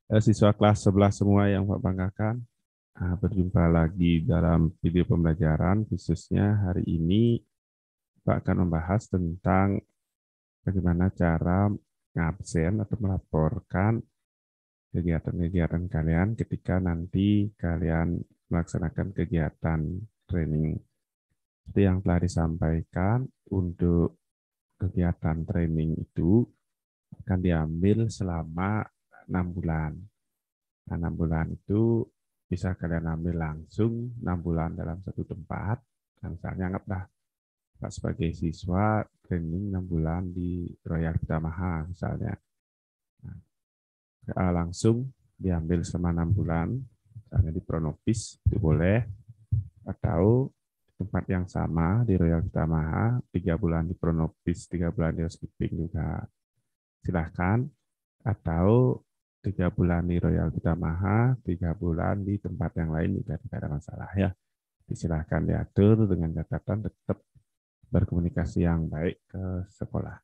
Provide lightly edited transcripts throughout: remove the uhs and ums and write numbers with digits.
Siswa kelas 11 semua yang Pak banggakan, berjumpa lagi dalam video pembelajaran, khususnya hari ini Pak akan membahas tentang bagaimana cara ngabsen atau melaporkan kegiatan-kegiatan kalian ketika nanti kalian melaksanakan kegiatan training. Seperti yang telah disampaikan, untuk kegiatan training itu akan diambil selama 6 bulan. Nah, 6 bulan itu bisa kalian ambil langsung 6 bulan dalam satu tempat. Nah, misalnya anggaplah Pak sebagai siswa training 6 bulan di Royal Pitamaha misalnya. Nah, langsung diambil selama 6 bulan, misalnya di Pronopis itu boleh, atau tempat yang sama di Royal Pitamaha, 3 bulan di Pronopis, 3 bulan di housekeeping juga silahkan, atau 3 bulan di Royal Pitamaha, 3 bulan di tempat yang lain juga tidak ada masalah ya. Disilahkan diatur dengan catatan tetap berkomunikasi yang baik ke sekolah.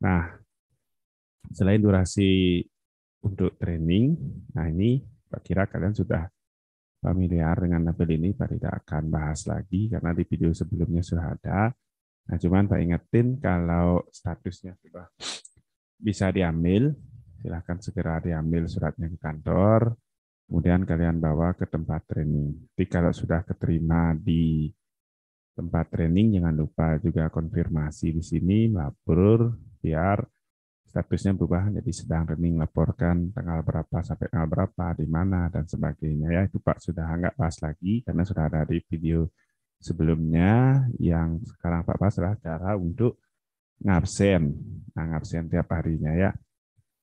Nah, selain durasi untuk training, nah ini Pak kira kalian sudah familiar dengan tabel ini, Pak tidak akan bahas lagi karena di video sebelumnya sudah ada. Nah, cuman Pak ingetin kalau statusnya sudah bisa diambil, silahkan segera diambil suratnya ke kantor, kemudian kalian bawa ke tempat training. Jadi kalau sudah keterima di tempat training, jangan lupa juga konfirmasi di sini, melapor, biar statusnya berubah jadi sedang training, laporkan tanggal berapa sampai tanggal berapa, di mana, dan sebagainya. Ya, itu Pak sudah nggak bahas lagi, karena sudah ada di video sebelumnya. Yang sekarang Pak bahas adalah cara untuk ngabsen. Nah, ngabsen tiap harinya ya.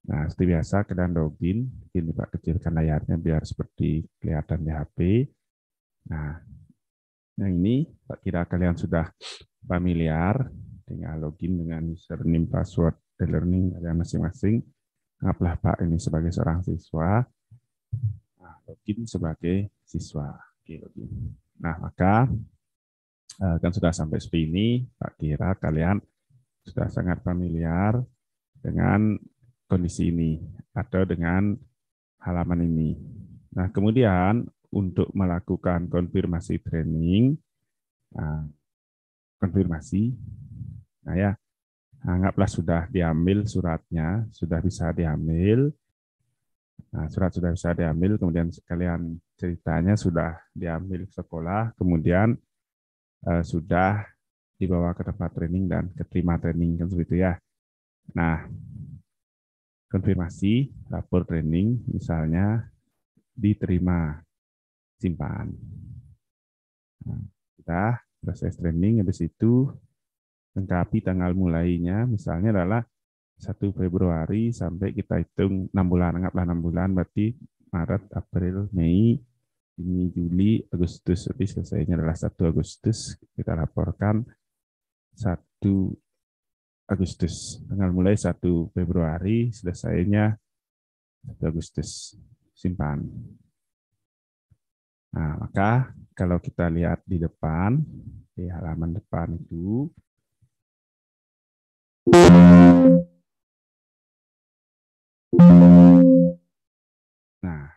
Nah, seperti biasa kalian login, ini Pak kecilkan layarnya biar seperti kelihatan di HP. Nah, yang ini Pak kira kalian sudah familiar, tinggal login dengan username, password, e-learning kalian masing-masing. Anggaplah Pak ini sebagai seorang siswa, nah, login sebagai siswa. Oke, login. Nah, maka kan sudah sampai seperti ini, Pak kira kalian sudah sangat familiar dengan kondisi ini atau dengan halaman ini. Nah, kemudian untuk melakukan konfirmasi training, nah, konfirmasi, nah ya, anggaplah sudah diambil suratnya, sudah bisa diambil. Nah, surat sudah bisa diambil, kemudian sekalian ceritanya sudah diambil ke sekolah, kemudian sudah dibawa ke tempat training dan keterima training kan seperti itu ya. Nah, konfirmasi rapor training misalnya diterima, simpan. Nah, sudah proses training, habis itu lengkapi tanggal mulainya, misalnya adalah 1 Februari sampai kita hitung 6 bulan, anggaplah 6 bulan, berarti Maret, April, Mei, Juni, Juli, Agustus. Jadi selesainya adalah 1 Agustus, kita laporkan 1 Agustus. Tanggal mulai 1 Februari, selesainya 1 Agustus. Simpan. Nah, maka kalau kita lihat di depan, di halaman depan itu, nah,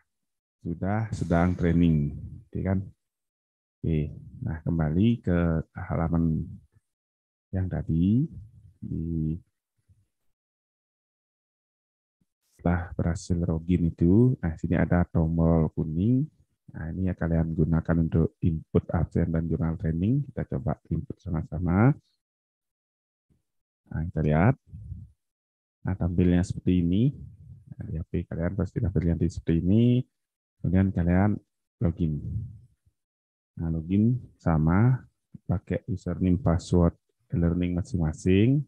sudah sedang training, kan? Oke, nah kembali ke halaman yang tadi, setelah berhasil login itu, nah sini ada tombol kuning. Nah ini ya kalian gunakan untuk input absen dan jurnal training. Kita coba input sama-sama. Nah kita lihat, nah tampilnya seperti ini. Nah, di HP kalian pasti tampilnya seperti ini. Kemudian kalian login. Nah login sama, pakai username password e-learning masing-masing.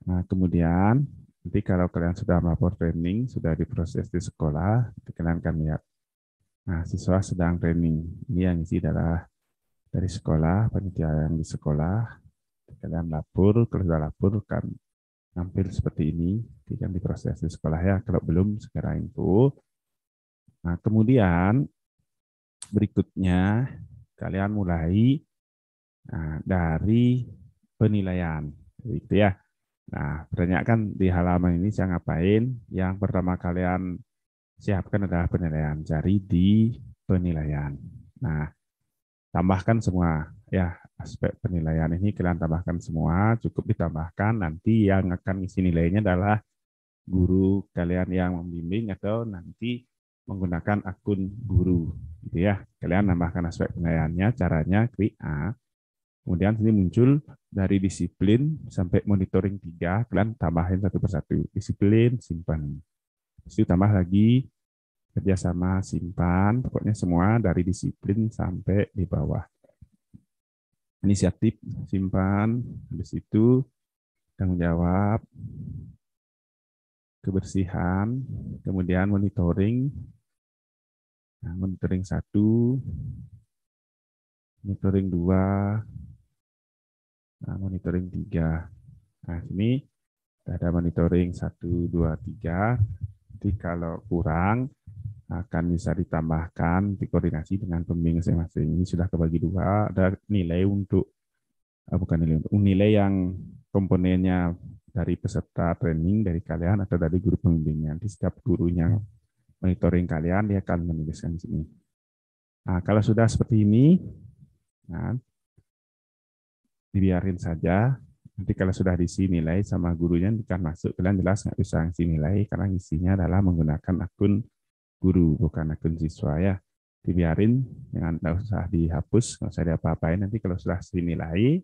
Nah, kemudian nanti kalau kalian sudah melapor training, sudah diproses di sekolah, kalian akan lihat. Nah, siswa sedang training. Ini yang isi adalah dari sekolah, panitia yang di sekolah. Kalian lapor, kalau sudah lapor kan tampil seperti ini, kan diproses di sekolah ya. Kalau belum, segera info. Nah, kemudian berikutnya kalian mulai dari penilaian, gitu ya. Nah, pertanyaan kan di halaman ini saya ngapain? Yang pertama kalian siapkan adalah penilaian. Cari di penilaian. Nah, tambahkan semua. Ya, aspek penilaian ini kalian tambahkan semua. Cukup ditambahkan. Nanti yang akan isi nilainya adalah guru kalian yang membimbing atau nanti menggunakan akun guru. Gitu ya. Kalian tambahkan aspek penilaiannya. Caranya klik A. Kemudian sini muncul dari disiplin sampai monitoring 3, kalian tambahin satu persatu. Disiplin, simpan. Itu tambah lagi kerjasama, simpan. Pokoknya semua dari disiplin sampai di bawah. Inisiatif, simpan. Habis itu tanggung jawab, kebersihan, kemudian monitoring. Nah, monitoring 1, monitoring 2, nah, monitoring 3. Nah, sini ada monitoring 1, 2, 3. Jadi kalau kurang akan bisa ditambahkan dikoordinasi dengan pembimbing masing-masing. Ini sudah kebagi dua, ada nilai untuk bukan nilai untuk nilai yang komponennya dari peserta training dari kalian atau dari guru pembimbingnya. Di setiap gurunya monitoring kalian dia akan menuliskan di sini. Nah, kalau sudah seperti ini, nah, dibiarin saja. Nanti kalau sudah diisi nilai sama gurunya akan masuk, kalian jelas nggak bisa ngisi nilai karena isinya adalah menggunakan akun guru, bukan akun siswa ya. Dibiarin, jangan nggak usah dihapus, nggak usah diapa-apain. Nanti kalau sudah dinilai,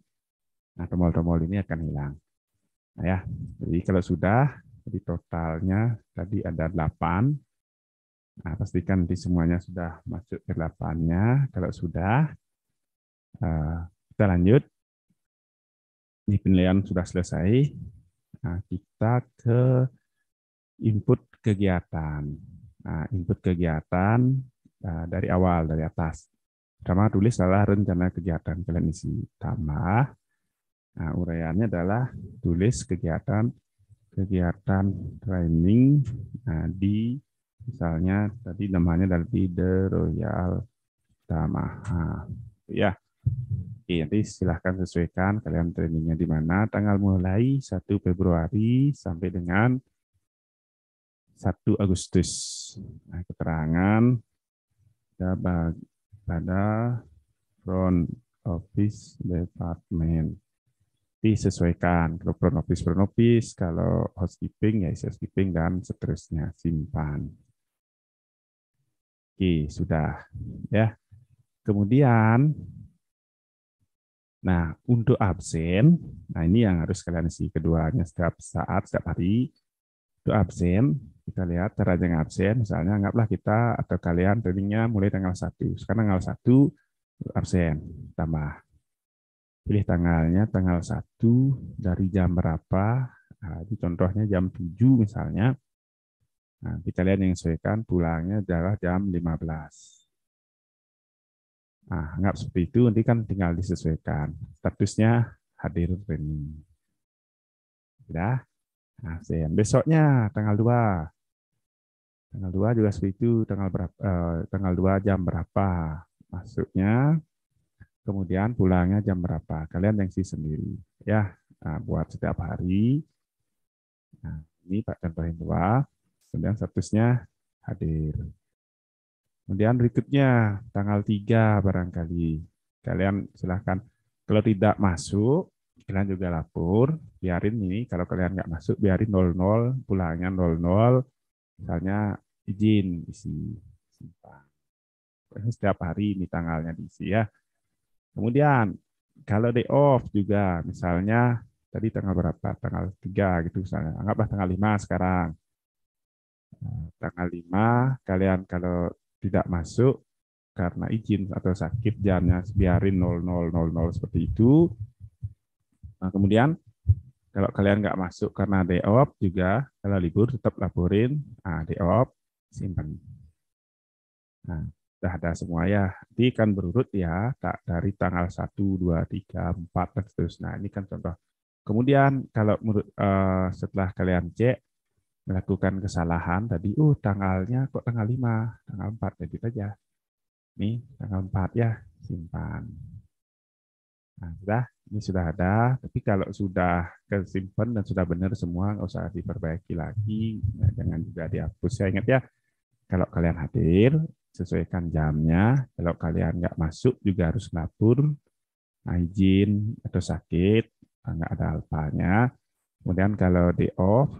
nah tombol-tombol ini akan hilang. Nah ya, jadi kalau sudah, jadi totalnya tadi ada 8. Nah, pastikan nanti semuanya sudah masuk ke 8-nya. Kalau sudah, kita lanjut. Ini penilaian sudah selesai. Nah, kita ke input kegiatan. Nah, input kegiatan dari awal, dari atas. Pertama tulis adalah rencana kegiatan kalian isi. Tambah, nah, uraiannya adalah tulis kegiatan training di misalnya tadi namanya dari The Royal Tamaha. Ya, oke, nanti silahkan sesuaikan kalian trainingnya di mana. Tanggal mulai 1 Februari sampai dengan 1 Agustus. Nah, keterangan pada front office department. Disesuaikan. Kalau front office, kalau housekeeping, ya housekeeping, dan seterusnya. Simpan. Oke, sudah. Ya. Kemudian, nah, untuk absen, nah ini yang harus kalian isi keduanya setiap saat, setiap hari. Untuk absen, kita lihat cara jangan absen. Misalnya, anggaplah kita atau kalian trainingnya mulai tanggal 1. Sekarang tanggal 1, absen. Tambah. Pilih tanggalnya, tanggal 1 dari jam berapa. Nah, itu contohnya jam 7 misalnya. Nanti kalian yang sesuaikan pulangnya adalah jam 15. Nah, anggap seperti itu, nanti kan tinggal disesuaikan. Statusnya hadir training. Sudah? Nah, besoknya tanggal 2. Tanggal 2 juga seperti itu, tanggal 2 jam berapa masuknya, kemudian pulangnya jam berapa. Kalian yang isi sendiri. Ya, nah, buat setiap hari. Nah, ini Pak contohin 2. Kemudian statusnya hadir. Kemudian berikutnya tanggal 3 barangkali. Kalian silahkan. Kalau tidak masuk, kalian juga lapor. Biarin ini, kalau kalian nggak masuk, biarin 00, pulangnya 00. Misalnya izin isi. Simpan. Setiap hari ini tanggalnya diisi ya. Kemudian kalau day off juga, misalnya tadi tanggal berapa? Tanggal 3 gitu misalnya. Anggaplah tanggal 5 sekarang. Tanggal 5, kalian kalau tidak masuk karena izin atau sakit, jamnya biarin 00.00 seperti itu. Nah, kemudian kalau kalian nggak masuk karena day off juga, kalau libur tetap laporin, day off, simpan. Nah, sudah ada semua ya. Nanti kan berurut ya, tak dari tanggal 1, 2, 3, 4, dan seterusnya. Nah, ini kan contoh. Kemudian kalau setelah kalian cek, melakukan kesalahan tadi, tanggalnya kok tanggal 5, tanggal 4, edit aja. Nih, tanggal 4 ya, simpan. Nah, ini sudah ada. Tapi kalau sudah kesimpan dan sudah benar semua, nggak usah diperbaiki lagi. Ya, jangan juga dihapus. Saya ingat ya, kalau kalian hadir, sesuaikan jamnya. Kalau kalian nggak masuk, juga harus lapor, izin atau sakit, nggak ada alfanya. Kemudian kalau di off,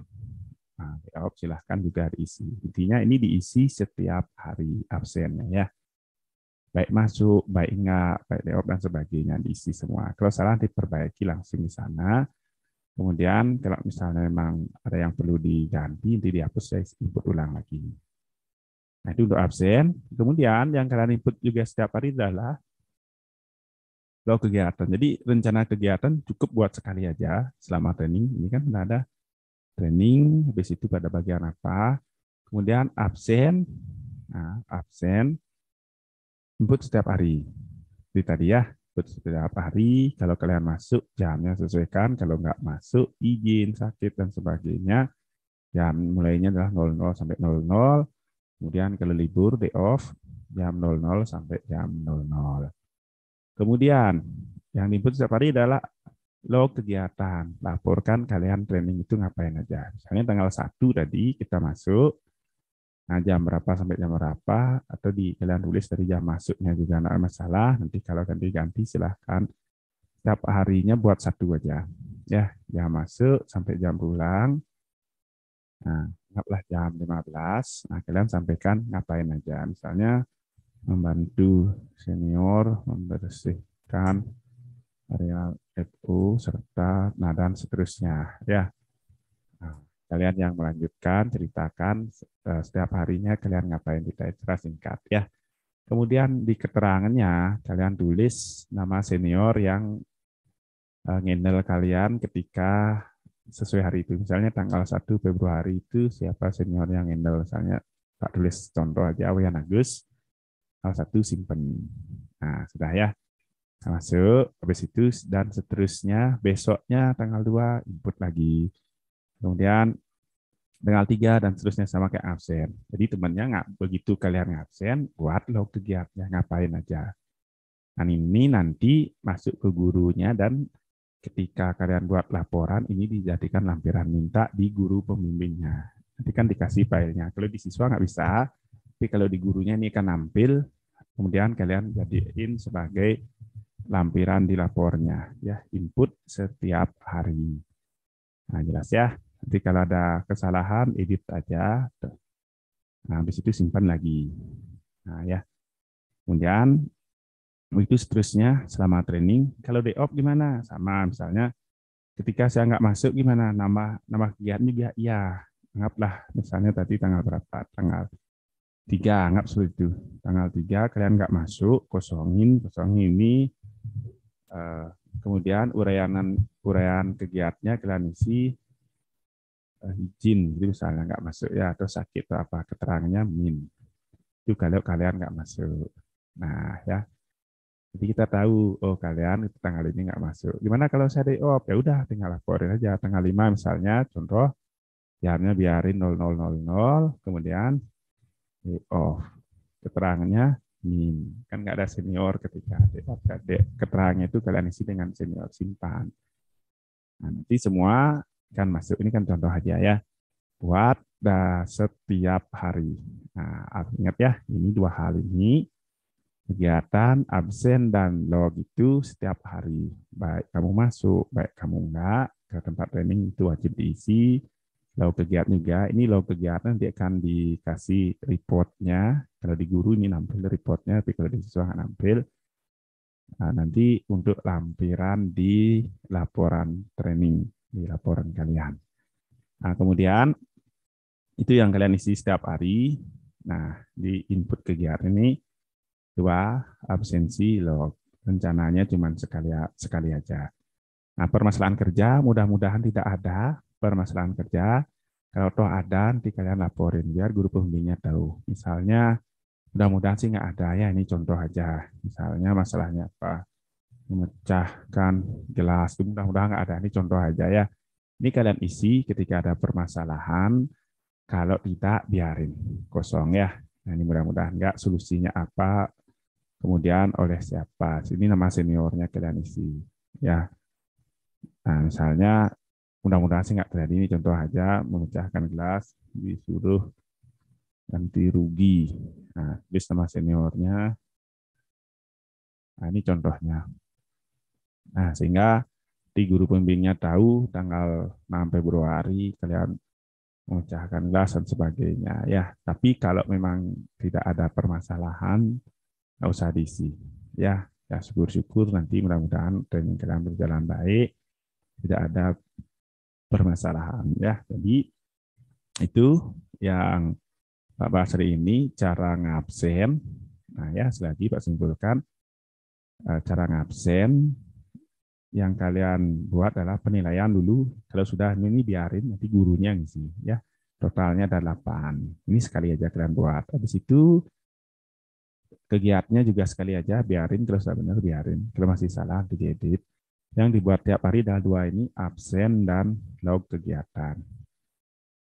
di off silahkan juga diisi. Intinya ini diisi setiap hari absennya ya. Baik masuk, baik enggak, baik di off dan sebagainya diisi semua. Kalau salah diperbaiki langsung di sana. Kemudian kalau misalnya memang ada yang perlu diganti, nanti dihapus, saya input ulang lagi. Nah, itu untuk absen. Kemudian yang kalian input juga setiap hari adalah log kegiatan. Jadi rencana kegiatan cukup buat sekali aja selama training. Ini kan sudah ada training, habis itu pada bagian apa. Kemudian absen. Nah, absen input setiap hari. Jadi tadi ya, input setiap hari. Kalau kalian masuk, jamnya sesuaikan. Kalau nggak masuk, izin, sakit, dan sebagainya. Jam mulainya adalah 00 sampai 00. Kemudian kalau libur, day off, jam 00 sampai jam 00. Kemudian, yang diinput setiap hari adalah log kegiatan. Laporkan kalian training itu ngapain aja. Misalnya tanggal 1 tadi kita masuk, nah jam berapa sampai jam berapa, atau kalian tulis dari jam masuknya juga nggak masalah. Nanti kalau ganti-ganti silahkan setiap harinya buat satu aja. Ya, jam masuk sampai jam pulang. Nah, anggaplah jam 15. Nah, kalian sampaikan ngapain aja. Misalnya membantu senior membersihkan area FU serta dan seterusnya ya. Nah, kalian yang melanjutkan ceritakan setiap harinya kalian ngapain, kita secara singkat ya. Kemudian di keterangannya kalian tulis nama senior yang ngendel kalian ketika sesuai hari itu. Misalnya tanggal 1 Februari itu siapa senior yang ngendel, misalnya tak tulis contoh aja Wayan Agus, tanggal 1 simpen. Nah, sudah ya. Masuk, habis itu dan seterusnya besoknya tanggal 2 input lagi. Kemudian tanggal 3 dan seterusnya sama kayak absen. Jadi temannya nggak begitu kalian absen, buat log kegiatannya ngapain aja. Nah, ini nanti masuk ke gurunya dan ketika kalian buat laporan ini dijadikan lampiran minta di guru pembimbingnya. Nanti kan dikasih filenya. Kalau di siswa nggak bisa, tapi kalau di gurunya ini akan nampil, kemudian kalian jadiin sebagai lampiran di lapornya ya, input setiap hari. Nah, jelas ya. Nanti kalau ada kesalahan edit aja. Nah, habis itu simpan lagi. Nah, ya. Kemudian itu seterusnya selama training. Kalau day off gimana? Sama misalnya ketika saya nggak masuk gimana? Nama kegiatan juga iya. Anggaplah misalnya tadi tanggal berapa? Tanggal 3, anggap seperti itu. Tanggal 3 kalian nggak masuk, kosongin ini. Kemudian uraian kegiatannya kalian isi izin, jadi misalnya nggak masuk ya, atau sakit atau apa, keterangannya min. Itu kalau kalian nggak masuk. Nah ya, jadi kita tahu, oh kalian itu tanggal ini nggak masuk. Gimana kalau saya day off? Ya udah, tinggal laporin aja tanggal 5 misalnya, contoh jamnya biarin 00.00, kemudian day off. Keterangannya min. Kan nggak ada senior ketika day off. Keterangannya itu kalian isi dengan senior, simpan. Nah, nanti semua kan masuk, ini kan contoh aja ya. Buat setiap hari. Nah, ingat ya, ini dua hal ini, kegiatan, absen, dan log itu setiap hari. Baik kamu masuk, baik kamu enggak, ke tempat training itu wajib diisi. Log kegiatan juga, ini log kegiatan nanti akan dikasih reportnya. Kalau di guru ini nampil reportnya, tapi kalau di siswa nggak nampil. Nah, nanti untuk lampiran di laporan training, di laporan kalian. Nah, kemudian itu yang kalian isi setiap hari. Nah, di input kegiatan ini 2 absensi log. Rencananya cuma sekali aja. Nah, permasalahan kerja mudah-mudahan tidak ada permasalahan kerja. Kalau toh ada, nanti kalian laporin biar guru pembimbingnya tahu. Misalnya, mudah-mudahan sih nggak ada ya, ini contoh aja. Misalnya masalahnya apa? Memecahkan gelas, mudah-mudahan nggak ada, ini contoh aja ya. Ini kalian isi ketika ada permasalahan, kalau tidak biarin kosong ya. Nah, ini mudah-mudahan nggak, solusinya apa, kemudian oleh siapa. Sini nama seniornya kalian isi. Ya, nah misalnya mudah-mudahan sih nggak terjadi ini contoh aja memecahkan gelas disuruh ganti rugi. Nah, bis sama seniornya. Nah, ini contohnya. Nah, sehingga di guru pembimbingnya tahu tanggal 6 Februari kalian memecahkan gelas dan sebagainya. Ya, tapi kalau memang tidak ada permasalahan, nggak usah diisi. Ya, ya syukur-syukur nanti mudah-mudahan training kalian berjalan baik, tidak ada permasalahan. Ya, jadi itu yang Pak Basri ini cara ngabsen. Nah ya, selagi Pak simpulkan cara ngabsen yang kalian buat adalah penilaian dulu. Kalau sudah ini biarin nanti gurunya ngisi ya. Totalnya ada 8. Ini sekali aja kalian buat. Habis itu kegiatannya juga sekali aja biarin, kalau sudah benar biarin. Kalau masih salah diedit. Yang dibuat tiap hari adalah 2 ini, absen dan log kegiatan.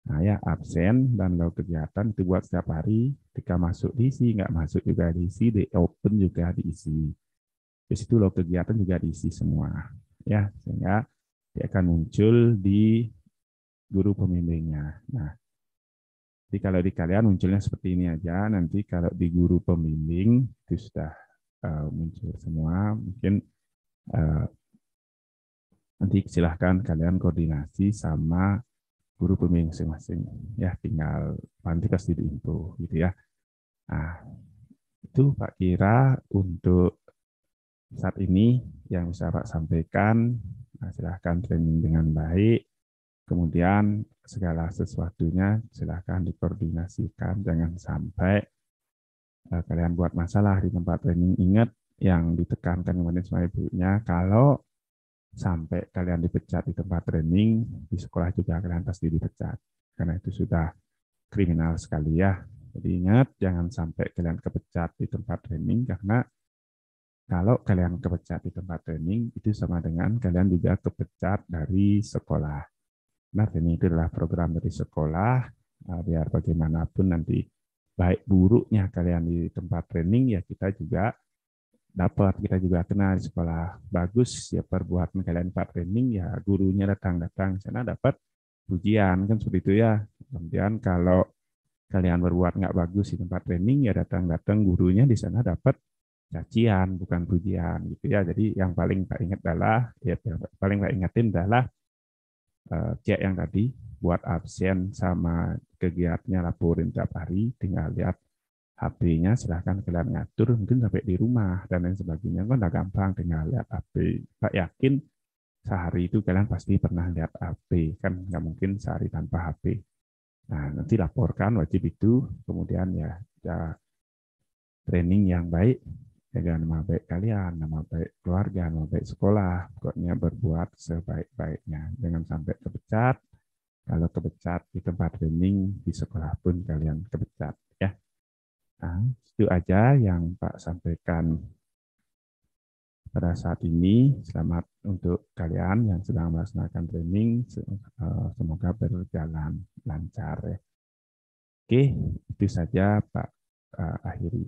Nah ya, absen dan log kegiatan itu buat setiap hari. Ketika masuk diisi, nggak masuk juga diisi, di open juga diisi. Di situ log kegiatan juga diisi semua. Ya, sehingga dia akan muncul di guru pembimbingnya. Nah, jadi kalau di kalian munculnya seperti ini aja, nanti kalau di guru pembimbing itu sudah muncul semua, mungkin uh, nanti silahkan kalian koordinasi sama guru pembimbing masing-masing. Ya, tinggal nanti pasti diinfo gitu ya. Nah, itu Pak Kira untuk saat ini yang bisa Pak sampaikan. Nah, silahkan training dengan baik. Kemudian segala sesuatunya silahkan dikoordinasikan. Jangan sampai kalian buat masalah di tempat training. Ingat yang ditekankan kemarin sama ibunya, kalau sampai kalian dipecat di tempat training, di sekolah juga kalian pasti dipecat. Karena itu sudah kriminal sekali ya. Jadi ingat, jangan sampai kalian kepecat di tempat training, karena kalau kalian kepecat di tempat training, itu sama dengan kalian juga kepecat dari sekolah. Nah, ini adalah program dari sekolah, biar bagaimanapun nanti baik buruknya kalian di tempat training, ya kita juga dapat, kita juga kena di sekolah. Bagus ya perbuatan kalian di tempat training, ya gurunya datang-datang sana dapat pujian, kan seperti itu ya. Kemudian kalau kalian berbuat nggak bagus di tempat training, ya datang-datang gurunya di sana dapat cacian, bukan pujian gitu ya. Jadi yang paling tak ingat adalah, ya paling tak ingatin adalah cek yang tadi, buat absen sama kegiatannya laporin tiap hari, tinggal lihat HP-nya, silahkan kalian ngatur, mungkin sampai di rumah dan lain sebagainya, kan udah gampang, tinggal lihat HP. Pak yakin sehari itu kalian pasti pernah lihat HP, kan nggak mungkin sehari tanpa HP. Nah, nanti laporkan, wajib itu, kemudian ya training yang baik, jaga nama baik kalian, nama baik keluarga, nama baik sekolah, pokoknya berbuat sebaik-baiknya. Jangan sampai kepecat. Kalau kepecat di tempat training, di sekolah pun kalian kepecat. Ya, nah, itu aja yang Pak sampaikan pada saat ini. Selamat untuk kalian yang sedang melaksanakan training. Semoga berjalan lancar. Ya. Oke, itu saja Pak akhiri.